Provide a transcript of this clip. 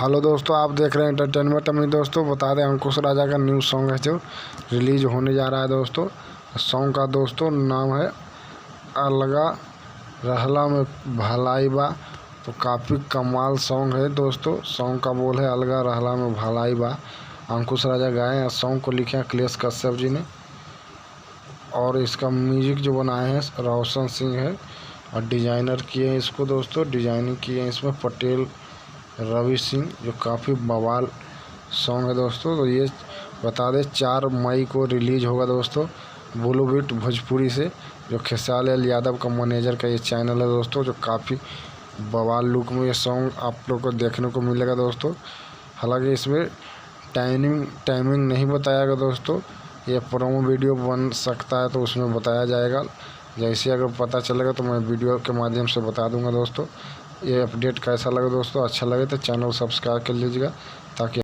Hello दोस्तों, आप देख रहे हैं एंटरटेनमेंट में। दोस्तों बता दें, अंकुश राजा का न्यू सॉन्ग है जो रिलीज होने जा रहा है। दोस्तों सॉन्ग का दोस्तों नाम है अलगा रहला में भलाई बा। तो काफ़ी कमाल सॉन्ग है दोस्तों। सॉन्ग का बोल है अलगा रहला में भलाई बा। अंकुश राजा गाए हैं। सॉन्ग को लिखे हैं अखिलेश कश्यप जी ने और इसका म्यूजिक जो बनाए हैं रोशन सिंह है और डिजाइनर किए हैं इसको। दोस्तों डिजाइनिंग किए हैं इसमें पटेल रवि सिंह, जो काफ़ी बवाल सॉन्ग है दोस्तों। तो ये बता दें 4 मई को रिलीज होगा दोस्तों बोलो बीट भोजपुरी से, जो खेसारी यादव का मैनेजर का ये चैनल है दोस्तों। जो काफ़ी बवाल लुक में ये सॉन्ग आप लोग को देखने को मिलेगा दोस्तों। हालांकि इसमें टाइमिंग नहीं बताया गया दोस्तों। ये प्रोमो वीडियो बन सकता है तो उसमें बताया जाएगा। जैसे अगर पता चलेगा तो मैं वीडियो के माध्यम से बता दूंगा दोस्तों। ये अपडेट कैसा लगा दोस्तों, अच्छा लगे तो चैनल सब्सक्राइब कर लीजिएगा ताकि